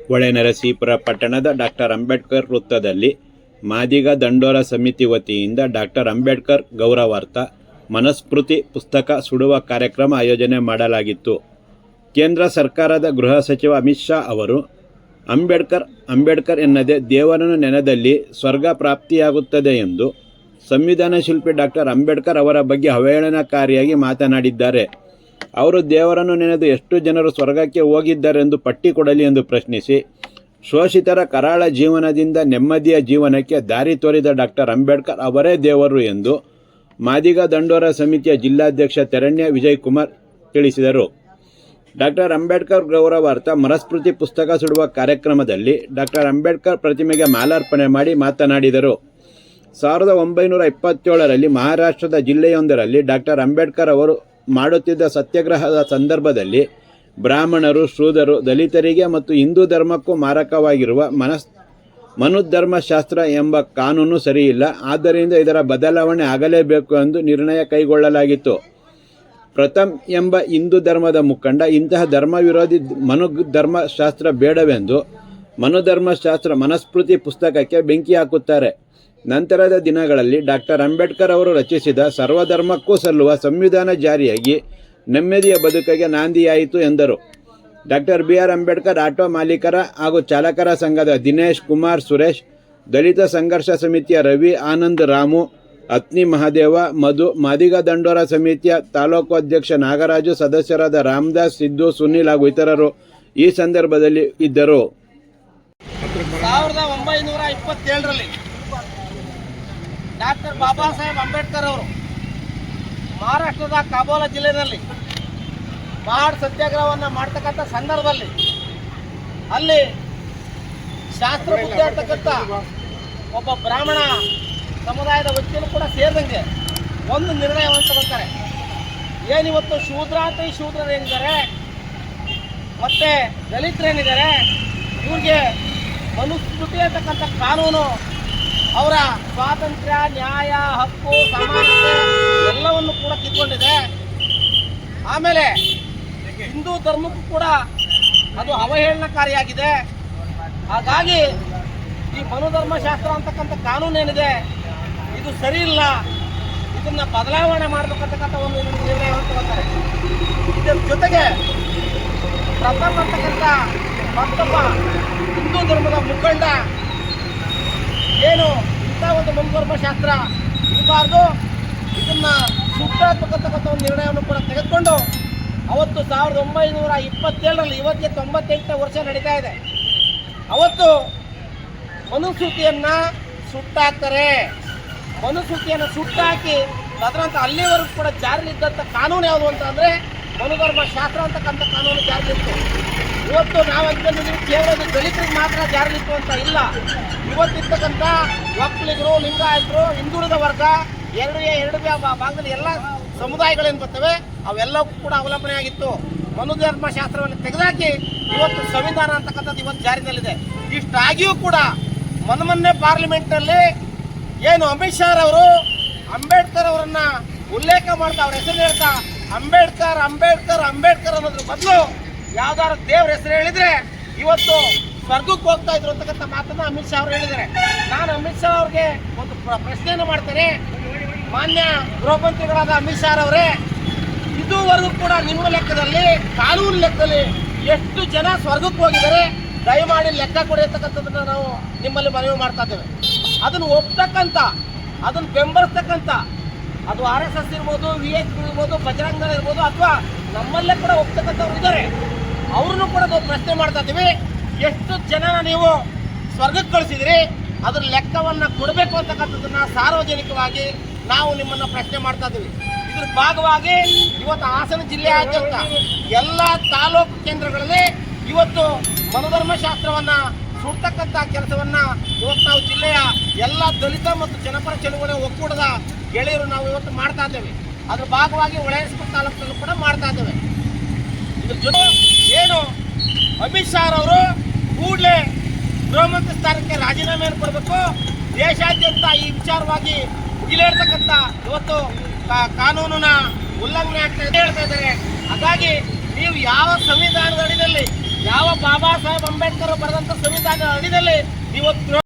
ಹೊಳೆನರಸೀಪುರ ಪಟ್ಟಣದ ಡಾಕ್ಟರ್ ಅಂಬೇಡ್ಕರ್ ವೃತ್ತದಲ್ಲಿ ಮಾದಿಗ ದಂಡೋರ ಸಮಿತಿ ವತಿಯಿಂದ ಡಾಕ್ಟರ್ ಅಂಬೇಡ್ಕರ್ ಗೌರವಾರ್ಥ ಮನುಸ್ಮೃತಿ ಪುಸ್ತಕ ಸುಡುವ ಕಾರ್ಯಕ್ರಮ ಆಯೋಜನೆ ಮಾಡಲಾಗಿತ್ತು. ಕೇಂದ್ರ ಸರ್ಕಾರದ ಗೃಹ ಸಚಿವ ಅಮಿತ್ ಶಾ ಅವರು ಅಂಬೇಡ್ಕರ್ ಎನ್ನದೇ ದೇವರನ್ನು ನೆನೆದಲ್ಲಿ ಸ್ವರ್ಗ ಪ್ರಾಪ್ತಿಯಾಗುತ್ತದೆ ಎಂದು ಸಂವಿಧಾನ ಶಿಲ್ಪಿ ಡಾಕ್ಟರ್ ಅಂಬೇಡ್ಕರ್ ಅವರ ಬಗ್ಗೆ ಅವಹೇಳನಕಾರಿಯಾಗಿ ಮಾತನಾಡಿದ್ದಾರೆ. ಅವರು ದೇವರನ್ನು ನೆನೆದು ಎಷ್ಟು ಜನರು ಸ್ವರ್ಗಕ್ಕೆ ಹೋಗಿದ್ದಾರೆಂದು ಪಟ್ಟಿ ಕೊಡಲಿ ಎಂದು ಪ್ರಶ್ನಿಸಿ, ಶೋಷಿತರ ಕರಾಳ ಜೀವನದಿಂದ ನೆಮ್ಮದಿಯ ಜೀವನಕ್ಕೆ ದಾರಿ ತೋರಿದ ಡಾಕ್ಟರ್ ಅಂಬೇಡ್ಕರ್ ಅವರೇ ದೇವರು ಎಂದು ಮಾದಿಗ ದಂಡೋರ ಸಮಿತಿಯ ಜಿಲ್ಲಾಧ್ಯಕ್ಷ ತೆರಣ್ಯ ವಿಜಯಕುಮಾರ್ ತಿಳಿಸಿದರು. ಡಾಕ್ಟರ್ ಅಂಬೇಡ್ಕರ್ ಗೌರವಾರ್ಥ ಮನುಸ್ಮೃತಿ ಪುಸ್ತಕ ಸುಡುವ ಕಾರ್ಯಕ್ರಮದಲ್ಲಿ ಡಾಕ್ಟರ್ ಅಂಬೇಡ್ಕರ್ ಪ್ರತಿಮೆಗೆ ಮಾಲಾರ್ಪಣೆ ಮಾಡಿ ಮಾತನಾಡಿದರು. 1927ರಲ್ಲಿ ಮಹಾರಾಷ್ಟ್ರದ ಜಿಲ್ಲೆಯೊಂದರಲ್ಲಿ ಡಾಕ್ಟರ್ ಅಂಬೇಡ್ಕರ್ ಅವರು ಮಾಡುತ್ತಿದ್ದ ಸತ್ಯಾಗ್ರಹದ ಸಂದರ್ಭದಲ್ಲಿ ಬ್ರಾಹ್ಮಣರು, ಶೂದ್ರರು, ದಲಿತರಿಗೆ ಮತ್ತು ಹಿಂದೂ ಧರ್ಮಕ್ಕೂ ಮಾರಕವಾಗಿರುವ ಮನುಧರ್ಮಶಾಸ್ತ್ರ ಎಂಬ ಕಾನೂನು ಸರಿಯಿಲ್ಲ. ಆದ್ದರಿಂದ ಇದರ ಬದಲಾವಣೆ ಆಗಲೇಬೇಕು ಎಂದು ನಿರ್ಣಯ ಕೈಗೊಳ್ಳಲಾಗಿತ್ತು. ಪ್ರಥಮ್ ಎಂಬ ಹಿಂದೂ ಧರ್ಮದ ಮುಖಂಡ ಇಂತಹ ಧರ್ಮ ವಿರೋಧಿ ಮನುಧರ್ಮಶಾಸ್ತ್ರ ಬೇಡವೆಂದು ಮನುಧರ್ಮಶಾಸ್ತ್ರ ಮನುಸ್ಮೃತಿ ಪುಸ್ತಕಕ್ಕೆ ಬೆಂಕಿ ಹಾಕುತ್ತಾರೆ. ನಂತರದ ದಿನಗಳಲ್ಲಿ ಡಾಕ್ಟರ್ ಅಂಬೇಡ್ಕರ್ ಅವರು ರಚಿಸಿದ ಸರ್ವಧರ್ಮಕ್ಕೂ ಸಲ್ಲುವ ಸಂವಿಧಾನ ಜಾರಿಯಾಗಿ ನೆಮ್ಮದಿಯ ಬದುಕಿಗೆ ನಾಂದಿಯಾಯಿತು ಎಂದರು. ಡಾಕ್ಟರ್ BR ಅಂಬೇಡ್ಕರ್ ಆಟೋ ಮಾಲೀಕರ ಹಾಗೂ ಚಾಲಕರ ಸಂಘದ ದಿನೇಶ್ ಕುಮಾರ್ ಸುರೇಶ್, ದಲಿತ ಸಂಘರ್ಷ ಸಮಿತಿಯ ರವಿ, ಆನಂದ್, ರಾಮು, ಅತ್ನಿ ಮಹಾದೇವ, ಮಧು, ಮಾದಿಗ ದಂಡೋರ ಸಮಿತಿಯ ತಾಲೂಕು ಅಧ್ಯಕ್ಷ ನಾಗರಾಜು, ಸದಸ್ಯರಾದ ರಾಮದಾಸ್, ಸಿದ್ದು, ಸುನಿಲ್ ಹಾಗೂ ಇತರರು ಈ ಸಂದರ್ಭದಲ್ಲಿ ಇದ್ದರು. 1927ರಲ್ಲಿ ಡಾಕ್ಟರ್ ಬಾಬಾ ಸಾಹೇಬ್ ಅಂಬೇಡ್ಕರ್ ಅವರು ಮಹಾರಾಷ್ಟ್ರದ ಕಾಬೋಲ ಜಿಲ್ಲೆಯಲ್ಲಿ ಮಹಾಡ್ ಸತ್ಯಾಗ್ರಹವನ್ನು ಮಾಡ್ತಕ್ಕಂಥ ಸಂದರ್ಭದಲ್ಲಿ ಅಲ್ಲಿ ಶಾಸ್ತ್ರ ಬುದ್ಧಿ ಇರ್ತಕ್ಕಂಥ ಒಬ್ಬ ಬ್ರಾಹ್ಮಣ ಸಮುದಾಯದ ವ್ಯಕ್ತಿಯನ್ನು ಕೂಡ ಸೇರಿದಂಗೆ ಒಂದು ನಿರ್ಣಯವನ್ನು ತಗೊಳ್ತಾರೆ. ಏನಿವತ್ತು ಶೂದ್ರರು ಏನಿದ್ದಾರೆ ಮತ್ತೆ ದಲಿತರೇನಿದ್ದಾರೆ ಇವ್ರಿಗೆ ಮನುಸ್ಮೃತಿ ಅಂತಕ್ಕಂಥ ಕಾನೂನು ಅವರ ಸ್ವಾತಂತ್ರ್ಯ, ನ್ಯಾಯ, ಹಕ್ಕು, ಸಮಾನತೆ ಎಲ್ಲವನ್ನು ಕೂಡ ಕಿತ್ಕೊಂಡಿದೆ. ಆಮೇಲೆ ಹಿಂದೂ ಧರ್ಮಕ್ಕೂ ಕೂಡ ಅದು ಅವಹೇಳನಕಾರಿಯಾಗಿದೆ. ಹಾಗಾಗಿ ಈ ಮನುಧರ್ಮಶಾಸ್ತ್ರ ಅಂತಕ್ಕಂಥ ಕಾನೂನು ಏನಿದೆ ಇದು ಸರಿ ಇಲ್ಲ, ಇದನ್ನ ಬದಲಾವಣೆ ಮಾಡಬೇಕಂತಕ್ಕಂಥ ಒಂದು ನಿರ್ಣಯವನ್ನು ತಗೊಳ್ತಾರೆ. ಇದರ ಜೊತೆಗೆ ಪ್ರಥಮ್ ಅಂತಕ್ಕಂಥ ಮತ್ತೊಬ್ಬ ಹಿಂದೂ ಧರ್ಮದ ಮುಖಂಡ ಏನು ಇಂಥ ಒಂದು ಮನುಧರ್ಮಶಾಸ್ತ್ರ ಇರಬಾರ್ದು, ಇದನ್ನ ಸುಟ್ಟಾಕ್ಬೇಕಂತಕ್ಕಂಥ ಒಂದು ನಿರ್ಣಯವನ್ನು ಕೂಡ ತೆಗೆದುಕೊಂಡು ಅವತ್ತು 1927ರಲ್ಲಿ ಇವತ್ತಿಗೆ 98ನೇ ವರ್ಷ ನಡೀತಾ ಇದೆ. ಅವತ್ತು ಮನುಸ್ಮೃತಿಯನ್ನು ಸುಟ್ಟಾಕ್ತಾರೆ. ಮನುಸ್ಮೃತಿಯನ್ನು ಸುಟ್ಟಾಕಿ ಅದರಂತ ಅಲ್ಲಿವರೆಗೂ ಕೂಡ ಜಾರಿಲಿದ್ದಂಥ ಕಾನೂನು ಯಾವುದು ಅಂತ ಅಂದರೆ ಮನುಧರ್ಮಶಾಸ್ತ್ರ ಅಂತಕ್ಕಂಥ ಕಾನೂನು ಜಾರಿಲಿತ್ತು. ಇವತ್ತು ನಾವು ಅಂದ್ಕೊಂಡಿದ್ದೀವಿ ಕೇವಲ ದಲಿತರಿಗೆ ಮಾತ್ರ ಜಾರಿಲಿತ್ತು ಅಂತ ಇಲ್ಲ. ಇವತ್ತಿರ್ತಕ್ಕಂಥ ಒಕ್ಕಲಿಗರು, ಲಿಂಗಾಯತರು, ಹಿಂದುಳಿದ ವರ್ಗ, 2A ಭಾಗದಲ್ಲಿ ಎಲ್ಲ ಸಮುದಾಯಗಳೇನು ಬರ್ತವೆ ಅವೆಲ್ಲವೂ ಕೂಡ ಅವಲಂಬನೆ ಆಗಿತ್ತು. ಮನುಧರ್ಮಶಾಸ್ತ್ರವನ್ನು ತೆಗೆದುಹಾಕಿ ಇವತ್ತು ಸಂವಿಧಾನ ಅಂತಕ್ಕಂಥದ್ದು ಇವತ್ತು ಜಾರಿನಲ್ಲಿದೆ. ಇಷ್ಟಾಗಿಯೂ ಕೂಡ ಮೊನ್ನೆ ಪಾರ್ಲಿಮೆಂಟ್ನಲ್ಲಿ ಏನು ಅಮಿತ್ ಶಾ ಅವರು ಅಂಬೇಡ್ಕರ್ ಅವರನ್ನ ಉಲ್ಲೇಖ ಮಾಡ್ತಾ ಅವ್ರ ಹೆಸರು ಹೇಳ್ತಾ ಅಂಬೇಡ್ಕರ್ ಅನ್ನೋದ್ರ ಬದಲು ಯಾವ್ದಾದ್ರು ದೇವ್ರ ಹೆಸರು ಹೇಳಿದ್ರೆ ಇವತ್ತು ಸ್ವರ್ಗಕ್ಕೆ ಹೋಗ್ತಾ ಇದ್ರು ಅಂತಕ್ಕಂಥ ಮಾತನ್ನ ಅಮಿತ್ ಶಾ ಅವರು ಹೇಳಿದ್ದಾರೆ. ನಾನು ಅಮಿತ್ ಶಾ ಅವ್ರಿಗೆ ಒಂದು ಪ್ರಶ್ನೆಯನ್ನು ಮಾಡ್ತೇನೆ. ಮಾನ್ಯ ಗೃಹ ಮಂತ್ರಿಗಳಾದ ಅಮಿತ್ ಶಾ ಅವರೇ, ಇದುವರೆಗೂ ಕೂಡ ನಿಮ್ಮ ಲೆಕ್ಕದಲ್ಲಿ, ಕಾನೂನು ಲೆಕ್ಕದಲ್ಲಿ ಎಷ್ಟು ಜನ ಸ್ವರ್ಗಕ್ಕೆ ಹೋಗಿದ್ದಾರೆ ದಯಮಾಡಿ ಲೆಕ್ಕ ಕೊಡಿ ಅಂತಕ್ಕಂಥದ್ದನ್ನ ನಾವು ನಿಮ್ಮಲ್ಲಿ ಮನವಿ ಮಾಡ್ತಾ ಇದ್ದೇವೆ. ಅದನ್ನು ಒಪ್ತಕ್ಕಂಥ, ಅದನ್ನು ಬೆಂಬಲಿಸ್ತಕ್ಕಂಥ, ಅದು RSS ಇರ್ಬೋದು, VH ಇರ್ಬೋದು, ಬಜರಂಗ ದಳ ಇರ್ಬೋದು, ಅಥವಾ ನಮ್ಮಲ್ಲೇ ಕೂಡ ಒಪ್ತಕ್ಕಂಥವ್ರು ಇದ್ದಾರೆ. ಅವ್ರನ್ನೂ ಕೂಡ ನಾವು ಪ್ರಶ್ನೆ ಮಾಡ್ತಾ ಇದ್ದೀವಿ. ಎಷ್ಟು ಜನ ನೀವು ಸ್ವರ್ಗಕ್ಕೆ ಕಳಿಸಿದಿರಿ, ಅದ್ರ ಲೆಕ್ಕವನ್ನು ಕೊಡಬೇಕು ಅಂತಕ್ಕಂಥದ್ದನ್ನ ಸಾರ್ವಜನಿಕವಾಗಿ ನಾವು ನಿಮ್ಮನ್ನು ಪ್ರಶ್ನೆ ಮಾಡ್ತಾ ಇದ್ದೀವಿ. ಇದ್ರ ಭಾಗವಾಗಿ ಇವತ್ತು ಹಾಸನ ಜಿಲ್ಲೆಯಾದ್ಯಂತ ಎಲ್ಲ ತಾಲೂಕು ಕೇಂದ್ರಗಳಲ್ಲಿ ಇವತ್ತು ಮನುಧರ್ಮಶಾಸ್ತ್ರವನ್ನು ಸುಡ್ತಕ್ಕಂಥ ಕೆಲಸವನ್ನ ಇವತ್ತು ನಾವು ಜಿಲ್ಲೆಯ ಎಲ್ಲ ದಲಿತ ಮತ್ತು ಜನಪರ ಚಳುವಳಿ ಒಕ್ಕೂಟದ ಗೆಳೆಯರು ನಾವು ಇವತ್ತು ಮಾಡ್ತಾ ಇದ್ದೇವೆ. ಅದ್ರ ಭಾಗವಾಗಿ ಹೊಳೆನರಸೀಪುರ ತಾಲೂಕಿನಲ್ಲೂ ಕೂಡ ಮಾಡ್ತಾ ಇದ್ದೇವೆ. ಇದ್ರ ಜೊತೆ ಏನು ಅಮಿತ್ ಶಾ ಅವರು ಕೂಡಲೇ ಗೃಹ ಮಂತ್ರಿ ಸ್ಥಾನಕ್ಕೆ ರಾಜೀನಾಮೆಯನ್ನು ಕೊಡಬೇಕು. ದೇಶಾದ್ಯಂತ ಈ ವಿಚಾರವಾಗಿ ಮುಗಿಲೇರ್ತಕ್ಕಂಥ ಇವತ್ತು ಕಾನೂನಿನ ಉಲ್ಲಂಘನೆ ಆಗ್ತಾ ಹೇಳ್ತಾ ಇದ್ದಾರೆ. ಹಾಗಾಗಿ ನೀವು ಯಾವ ಸಂವಿಧಾನದ ಅಡಿಯಲ್ಲಿ ಯಾವ ಬಾಬಾ ಸಾಹೇಬ್ ಅಂಬೇಡ್ಕರ್ ಅಂಬೇಡ್ಕರ್ ಬರೆದಂತ ಸಂವಿಧಾನ ಅಡಿಯಲ್ಲಿ ಇವತ್ತು